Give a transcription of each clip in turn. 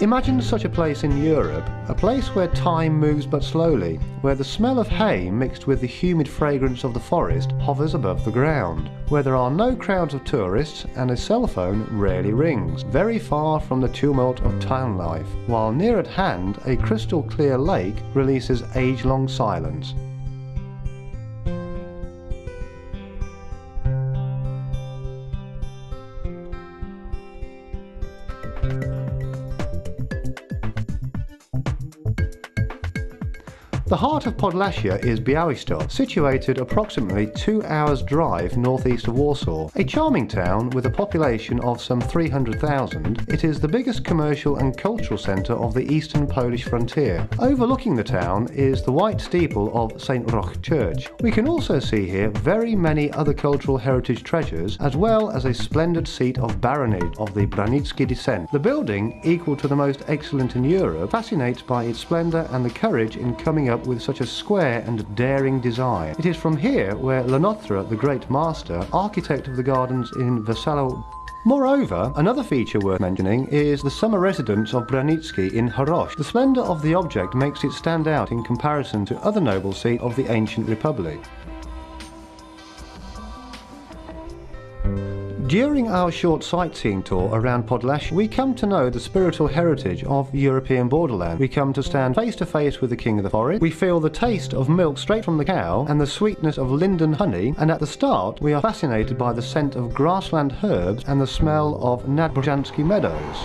Imagine such a place in Europe, a place where time moves but slowly, where the smell of hay mixed with the humid fragrance of the forest hovers above the ground, where there are no crowds of tourists and a cell phone rarely rings, very far from the tumult of town life, while near at hand a crystal clear lake releases age-long silence. The heart of Podlasia is Białystok, situated approximately 2 hours' drive northeast of Warsaw. A charming town with a population of some 300,000, it is the biggest commercial and cultural centre of the eastern Polish frontier. Overlooking the town is the white steeple of St. Roch Church. We can also see here very many other cultural heritage treasures, as well as a splendid seat of baronage of the Branicki descent. The building, equal to the most excellent in Europe, fascinates by its splendour and the courage in coming up with such a square and daring design. It is from here where Lenotre, the great master, architect of the gardens in Wesoło. Moreover, another feature worth mentioning is the summer residence of Branicki in Roch. The splendour of the object makes it stand out in comparison to other noble seats of the ancient republic. During our short sightseeing tour around Podlasia, we come to know the spiritual heritage of European borderland. We come to stand face to face with the king of the forest. We feel the taste of milk straight from the cow and the sweetness of linden honey, and at the start we are fascinated by the scent of grassland herbs and the smell of nadbrzańskie meadows.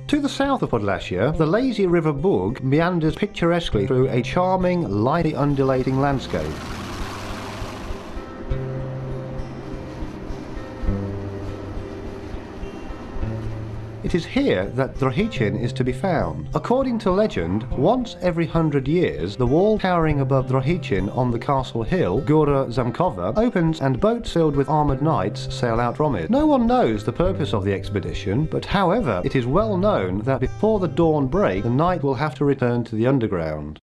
To the south of Podlasia, the lazy river Bug meanders picturesquely through a charming, lightly undulating landscape. It is here that Drohichin is to be found. According to legend, once every 100 years, the wall towering above Drohichin on the castle hill, Góra Zamkowa, opens and boats filled with armoured knights sail out from it. No one knows the purpose of the expedition, but however, it is well known that before the dawn break, the knight will have to return to the underground.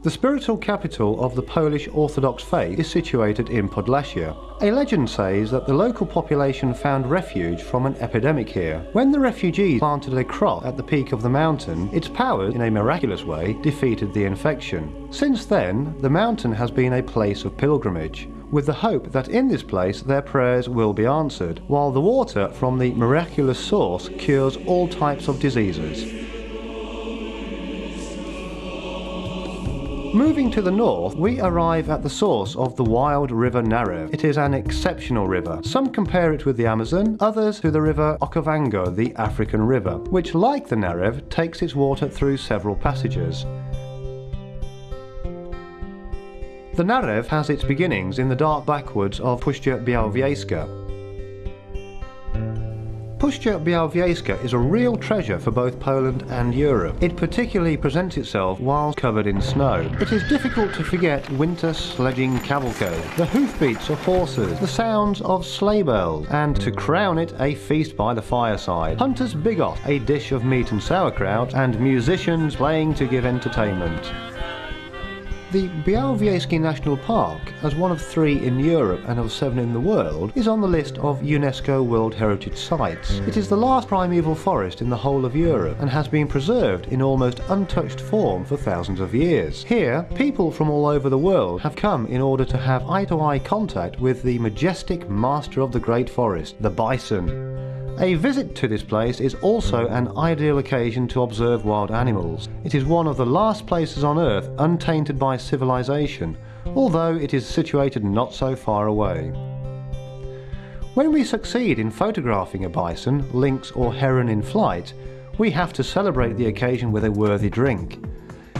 The spiritual capital of the Polish Orthodox faith is situated in Podlasia. A legend says that the local population found refuge from an epidemic here. When the refugees planted a crop at the peak of the mountain, its powers, in a miraculous way, defeated the infection. Since then, the mountain has been a place of pilgrimage, with the hope that in this place their prayers will be answered, while the water from the miraculous source cures all types of diseases. Moving to the north, we arrive at the source of the wild river Narew. It is an exceptional river. Some compare it with the Amazon, others to the river Okavango, the African river, which, like the Narew, takes its water through several passages. The Narew has its beginnings in the dark backwoods of Puszcza Białowieska. Puszcza Białowieska is a real treasure for both Poland and Europe. It particularly presents itself while covered in snow. It is difficult to forget winter sledging cavalcade, the hoofbeats of horses, the sounds of sleigh bells, and to crown it, a feast by the fireside. Hunter's bigos, a dish of meat and sauerkraut, and musicians playing to give entertainment. The Białowieski National Park, as one of 3 in Europe and of 7 in the world, is on the list of UNESCO World Heritage Sites. It is the last primeval forest in the whole of Europe and has been preserved in almost untouched form for thousands of years. Here, people from all over the world have come in order to have eye-to-eye contact with the majestic master of the great forest, the bison. A visit to this place is also an ideal occasion to observe wild animals. It is one of the last places on Earth untainted by civilization, although it is situated not so far away. When we succeed in photographing a bison, lynx or heron in flight, we have to celebrate the occasion with a worthy drink.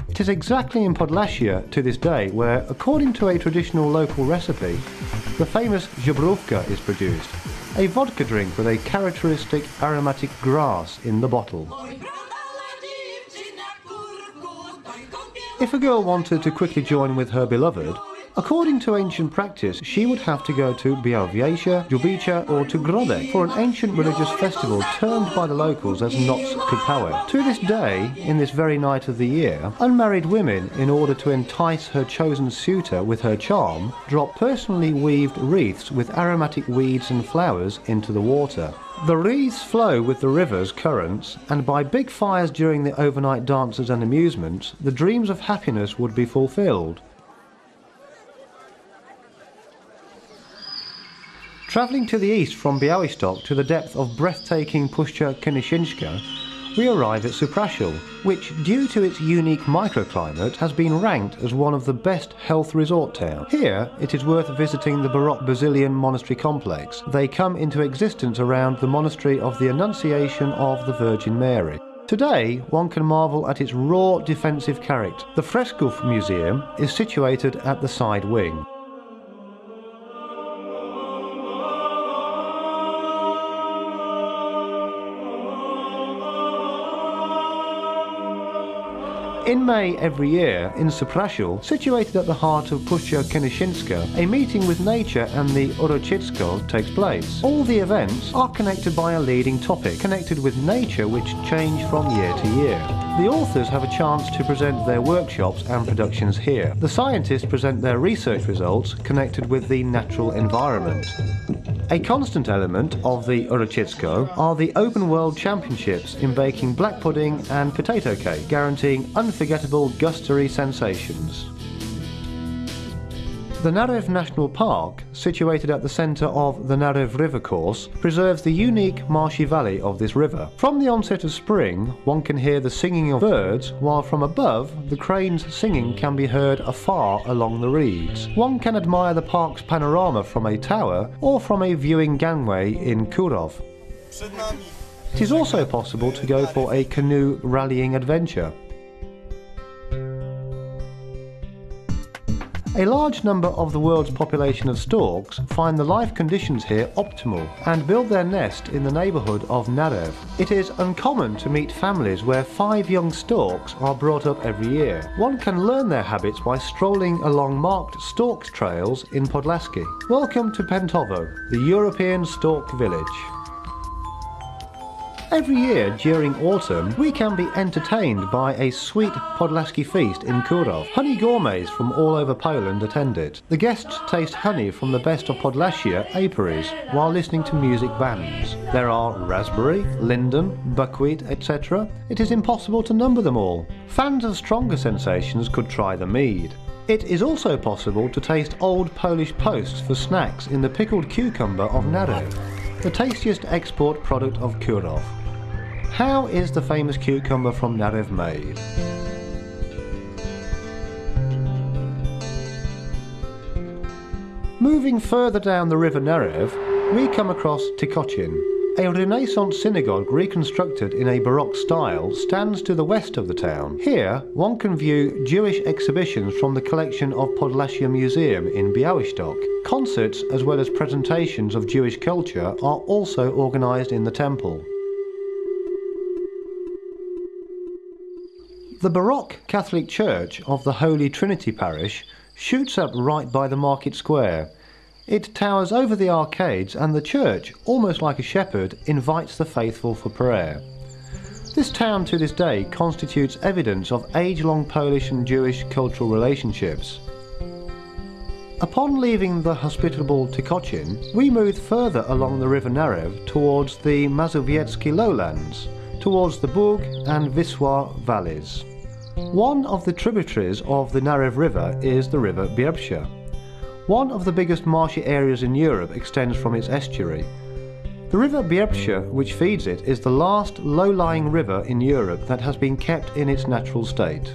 It is exactly in Podlasia to this day where, according to a traditional local recipe, the famous żubrówka is produced, a vodka drink with a characteristic aromatic grass in the bottle. If a girl wanted to quickly join with her beloved, according to ancient practice, she would have to go to Białowieża, Jubicha or to Grodek for an ancient religious festival termed by the locals as Noc Kupałek. To this day, in this very night of the year, unmarried women, in order to entice her chosen suitor with her charm, drop personally weaved wreaths with aromatic weeds and flowers into the water. The wreaths flow with the river's currents, and by big fires during the overnight dances and amusements, the dreams of happiness would be fulfilled. Travelling to the east from Białystok to the depth of breathtaking Puszcza Kędzierzyńska, we arrive at Supraśl, which, due to its unique microclimate, has been ranked as one of the best health resort towns. Here, it is worth visiting the Baroque Basilian monastery complex. They come into existence around the monastery of the Annunciation of the Virgin Mary. Today, one can marvel at its raw defensive character. The Fresków Museum is situated at the side wing. In May every year, in Supraśl, situated at the heart of Puszcza Kędzierzyńska, a meeting with nature and the UROCZYSKO takes place. All the events are connected by a leading topic, connected with nature, which change from year to year. The authors have a chance to present their workshops and productions here. The scientists present their research results connected with the natural environment. A constant element of the UROCZYSKO are the open world championships in baking black pudding and potato cake, guaranteeing unforgettable gustatory sensations. The Narew National Park, situated at the centre of the Narew River course, preserves the unique marshy valley of this river. From the onset of spring, one can hear the singing of birds, while from above, the cranes singing can be heard afar along the reeds. One can admire the park's panorama from a tower or from a viewing gangway in Kurów. It is also possible to go for a canoe rallying adventure. A large number of the world's population of storks find the life conditions here optimal and build their nest in the neighbourhood of Narew. It is uncommon to meet families where 5 young storks are brought up every year. One can learn their habits by strolling along marked stork trails in Podlaskie. Welcome to Pentowo, the European stork village. Every year during autumn, we can be entertained by a sweet Podlaskie feast in Kurów. Honey gourmets from all over Poland attend it. The guests taste honey from the best of Podlasia apiaries while listening to music bands. There are raspberry, linden, buckwheat, etc. It is impossible to number them all. Fans of stronger sensations could try the mead. It is also possible to taste old Polish posts for snacks in the pickled cucumber of Narew, the tastiest export product of Kurów. How is the famous cucumber from Narew made? Moving further down the river Narew, we come across Tykocin. A Renaissance synagogue reconstructed in a Baroque style stands to the west of the town. Here, one can view Jewish exhibitions from the collection of Podlasia Museum in Białystok. Concerts as well as presentations of Jewish culture are also organised in the temple. The Baroque Catholic Church of the Holy Trinity Parish shoots up right by the market square. It towers over the arcades, and the church, almost like a shepherd, invites the faithful for prayer. This town to this day constitutes evidence of age-long Polish and Jewish cultural relationships. Upon leaving the hospitable Tykocin, we move further along the river Narew towards the Mazowiecki lowlands, towards the Bug and Wisła valleys. One of the tributaries of the Narew River is the river Biebrza. One of the biggest marshy areas in Europe extends from its estuary. The river Biebrza, which feeds it, is the last low-lying river in Europe that has been kept in its natural state.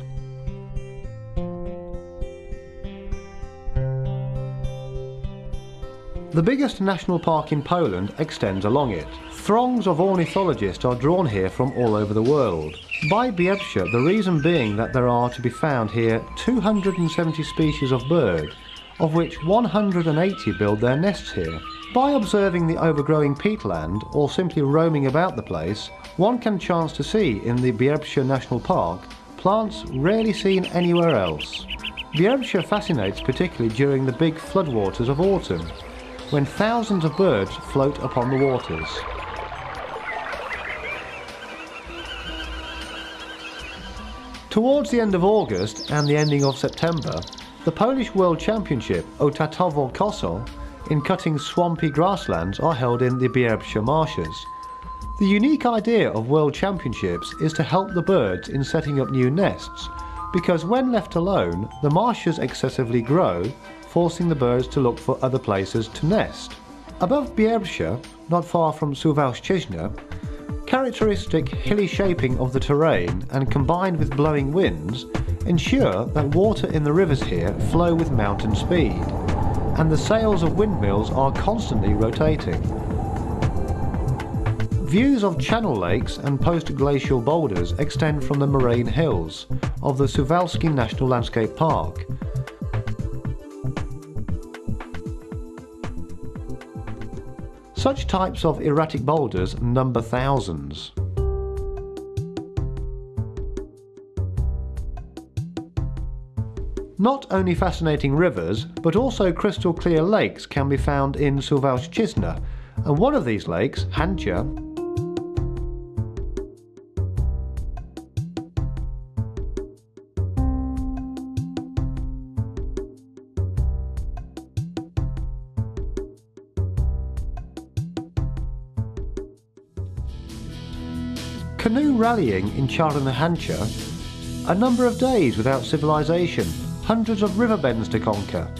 The biggest national park in Poland extends along it. Throngs of ornithologists are drawn here from all over the world. By Biebrza, the reason being that there are to be found here 270 species of bird, of which 180 build their nests here. By observing the overgrowing peatland or simply roaming about the place, one can chance to see in the Biebrza National Park plants rarely seen anywhere else. Biebrza fascinates particularly during the big floodwaters of autumn, when thousands of birds float upon the waters. Towards the end of August and the ending of September, the Polish World Championship Otatowo Koso in cutting swampy grasslands are held in the Biebrza marshes. The unique idea of World Championships is to help the birds in setting up new nests, because when left alone, the marshes excessively grow, forcing the birds to look for other places to nest. Above Biebrza, not far from Suwałczyzna, characteristic hilly shaping of the terrain and combined with blowing winds ensure that water in the rivers here flow with mountain speed, and the sails of windmills are constantly rotating. Views of channel lakes and post-glacial boulders extend from the moraine hills of the Suwałki National Landscape Park. Such types of erratic boulders number thousands. Not only fascinating rivers, but also crystal clear lakes can be found in Suwałczyzna, and one of these lakes, Hancia, canoe rallying in Czarna Hancia, a number of days without civilization, hundreds of river bends to conquer,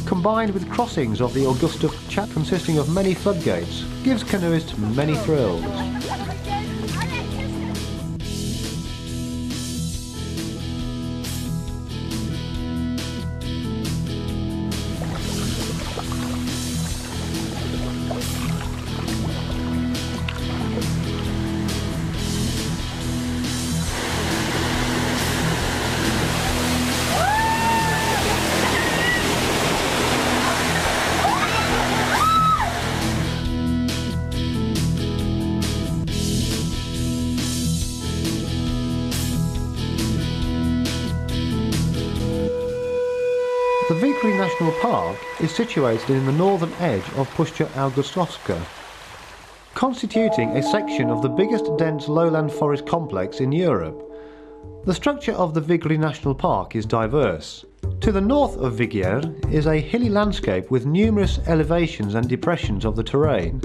combined with crossings of the Białystok Chapter consisting of many floodgates, gives canoeists many thrills. The Wigry National Park is situated in the northern edge of Puszcza Augustowska, constituting a section of the biggest dense lowland forest complex in Europe. The structure of the Wigry National Park is diverse. To the north of Wigry is a hilly landscape with numerous elevations and depressions of the terrain,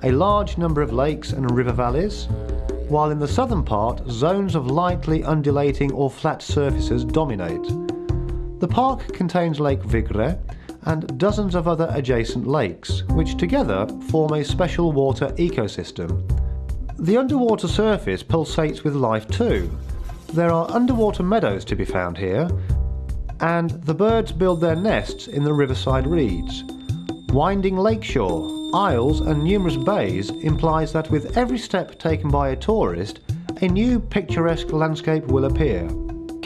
a large number of lakes and river valleys, while in the southern part zones of lightly undulating or flat surfaces dominate. The park contains Lake Wigry and dozens of other adjacent lakes, which together form a special water ecosystem. The underwater surface pulsates with life too. There are underwater meadows to be found here, and the birds build their nests in the riverside reeds. Winding lakeshore, isles and numerous bays implies that with every step taken by a tourist, a new picturesque landscape will appear.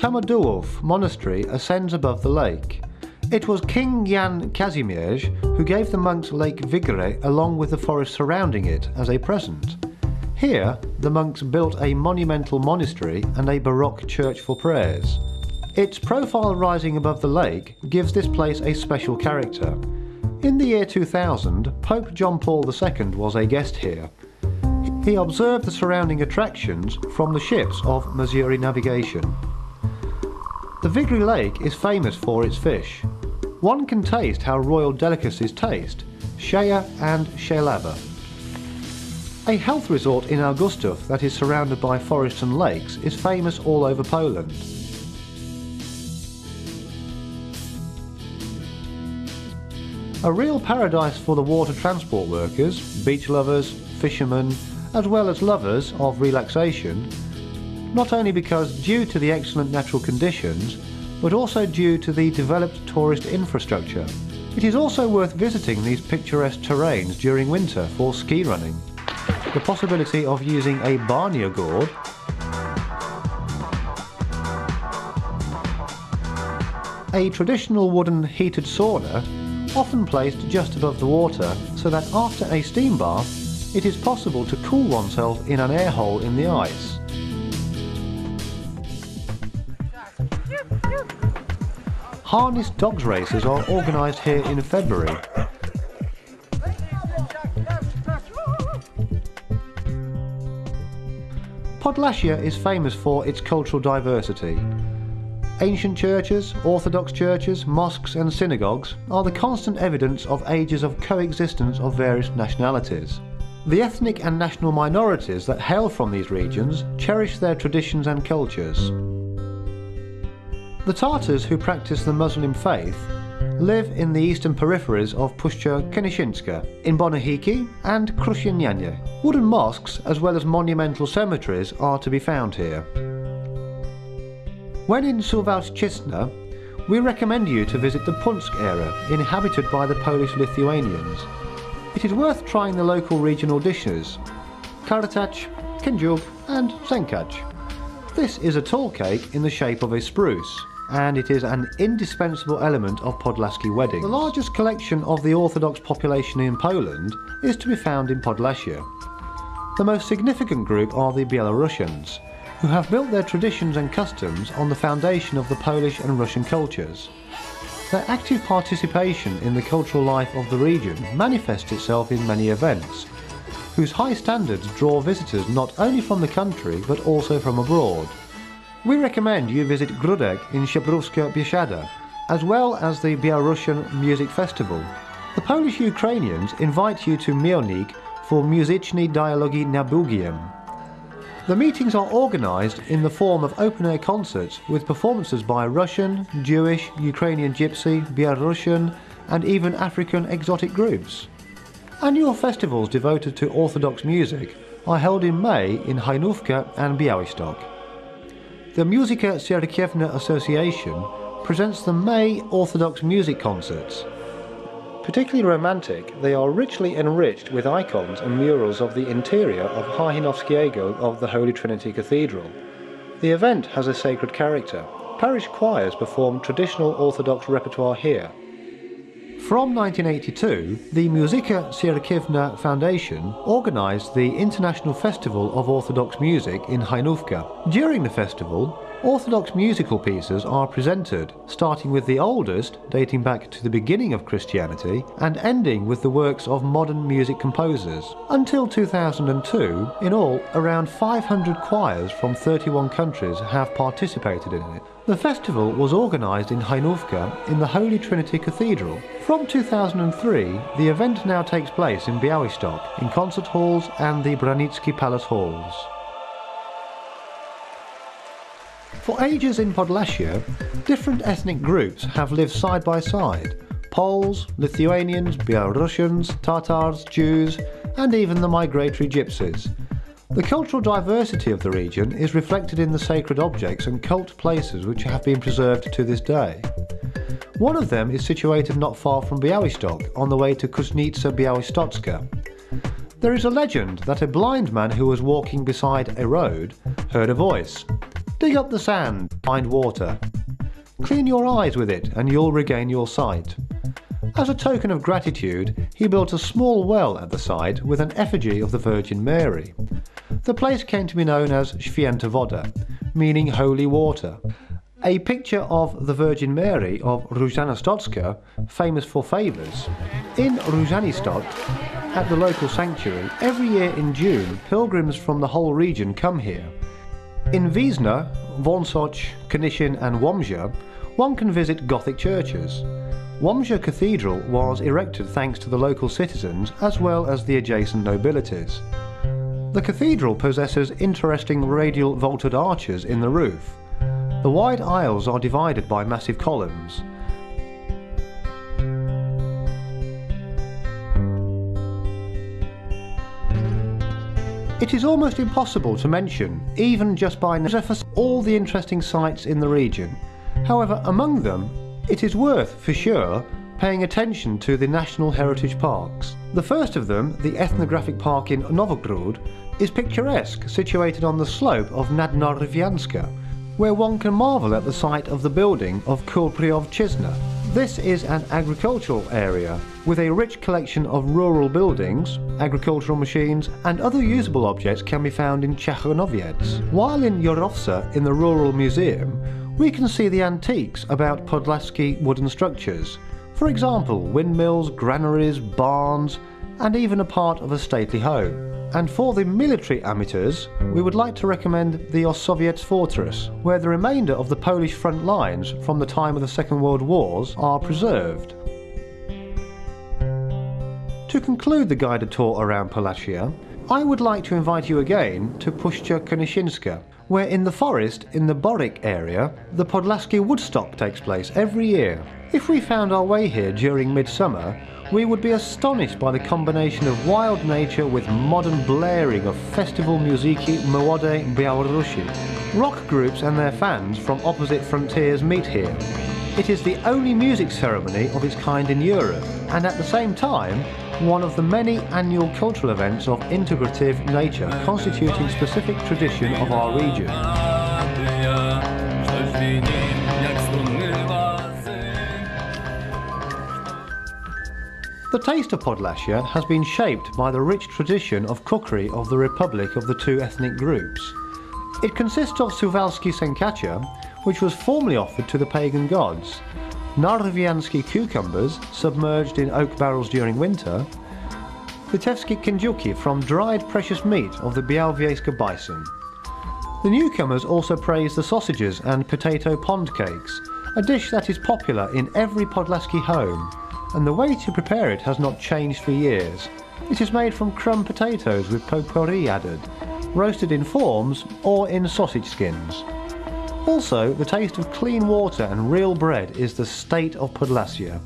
Kamedułów Monastery ascends above the lake. It was King Jan Kazimierz who gave the monks Lake Wigry along with the forest surrounding it as a present. Here, the monks built a monumental monastery and a Baroque church for prayers. Its profile rising above the lake gives this place a special character. In the year 2000, Pope John Paul II was a guest here. He observed the surrounding attractions from the ships of Missouri navigation. The Wigry Lake is famous for its fish. One can taste how royal delicacies taste, bieja and bieława. A health resort in Augustów that is surrounded by forests and lakes is famous all over Poland. A real paradise for the water transport workers, beach lovers, fishermen, as well as lovers of relaxation, not only because due to the excellent natural conditions, but also due to the developed tourist infrastructure. It is also worth visiting these picturesque terrains during winter for ski running. The possibility of using a banja gourd, a traditional wooden heated sauna, often placed just above the water so that after a steam bath it is possible to cool oneself in an air hole in the ice. Harnessed dogs races are organised here in February. Podlachia is famous for its cultural diversity. Ancient churches, Orthodox churches, mosques and synagogues are the constant evidence of ages of coexistence of various nationalities. The ethnic and national minorities that hail from these regions cherish their traditions and cultures. The Tatars who practice the Muslim faith live in the eastern peripheries of Puszcza Kędzierzyńska, in Bonahiki and Kruszynianie. Wooden mosques as well as monumental cemeteries are to be found here. When in Suwałczyzna, we recommend you to visit the Punsk area, inhabited by the Polish-Lithuanians. It is worth trying the local regional dishes, kartacz, kędziuk and sękacz. This is a tall cake in the shape of a spruce, and it is an indispensable element of Podlaskie weddings. The largest collection of the Orthodox population in Poland is to be found in Podlasia. The most significant group are the Belarusians, who have built their traditions and customs on the foundation of the Polish and Russian cultures. Their active participation in the cultural life of the region manifests itself in many events, whose high standards draw visitors not only from the country but also from abroad. We recommend you visit Grudek in Szebrowska Biesiada, as well as the Belarusian Music Festival. The Polish Ukrainians invite you to Mielnik for Muzyczne Dialogi na Bugiem. The meetings are organised in the form of open-air concerts with performances by Russian, Jewish, Ukrainian Gypsy, Belarusian and even African exotic groups. Annual festivals devoted to Orthodox music are held in May in Hajnówka and Białystok. The Muzyka Cerkiewna Association presents the May Orthodox music concerts. Particularly romantic, they are richly enriched with icons and murals of the interior of Hajnówskiego of the Holy Trinity Cathedral. The event has a sacred character. Parish choirs perform traditional Orthodox repertoire here. From 1982, the Muzyka Cerkiewna Foundation organised the International Festival of Orthodox Music in Hajnówka. During the festival, Orthodox musical pieces are presented, starting with the oldest, dating back to the beginning of Christianity, and ending with the works of modern music composers. Until 2002, in all, around 500 choirs from 31 countries have participated in it. The festival was organised in Hajnówka in the Holy Trinity Cathedral. From 2003, the event now takes place in Białystok, in concert halls and the Branicki Palace halls. For ages in Podlasia, different ethnic groups have lived side by side. Poles, Lithuanians, Belarusians, Tatars, Jews, and even the migratory gypsies. The cultural diversity of the region is reflected in the sacred objects and cult places which have been preserved to this day. One of them is situated not far from Białystok, on the way to Kuznica Białostocka. There is a legend that a blind man who was walking beside a road heard a voice. Dig up the sand, find water. Clean your eyes with it and you'll regain your sight. As a token of gratitude, he built a small well at the site with an effigy of the Virgin Mary. The place came to be known as Święta Woda, meaning holy water. A picture of the Virgin Mary of Różana Stocka, famous for favours. In Różanistok, at the local sanctuary, every year in June, pilgrims from the whole region come here. In Wiesna, Wąsoć, Kędzierzyn and Łomża, one can visit Gothic churches. Łomża Cathedral was erected thanks to the local citizens as well as the adjacent nobilities. The cathedral possesses interesting radial vaulted arches in the roof. The wide aisles are divided by massive columns. It is almost impossible to mention, even just by all the interesting sites in the region. However, among them, it is worth, for sure, paying attention to the National Heritage Parks. The first of them, the ethnographic park in Nowogród, is picturesque, situated on the slope of Nadnorwianska, where one can marvel at the site of the building of Kulpriowczyzna. This is an agricultural area, with a rich collection of rural buildings, agricultural machines and other usable objects can be found in Czechanowiec. While in Jorowca, in the Rural Museum, we can see the antiques about Podlaskie wooden structures. For example, windmills, granaries, barns, and even a part of a stately home. And for the military amateurs, we would like to recommend the Osowiec fortress, where the remainder of the Polish front lines from the time of the Second World Wars are preserved. To conclude the guided tour around Podlasia, I would like to invite you again to Puszcza Konieśnieńska, where in the forest in the Boryk area, the Podlaskie Woodstock takes place every year. If we found our way here during midsummer, we would be astonished by the combination of wild nature with modern blaring of festival muziki młodej Białorusi. Rock groups and their fans from opposite frontiers meet here. It is the only music ceremony of its kind in Europe, and at the same time, one of the many annual cultural events of integrative nature constituting specific tradition of our region. The taste of Podlasia has been shaped by the rich tradition of cookery of the Republic of the two ethnic groups. It consists of Suwalski sękacia, which was formerly offered to the pagan gods, Narwiańskie cucumbers submerged in oak barrels during winter, Litewskie kędziuki from dried precious meat of the Białowieska bison. The newcomers also praise the sausages and potato pond cakes, a dish that is popular in every Podlaski home, and the way to prepare it has not changed for years. It is made from crumb potatoes with potpourri added, roasted in forms or in sausage skins. Also, the taste of clean water and real bread is the state of Podlasia.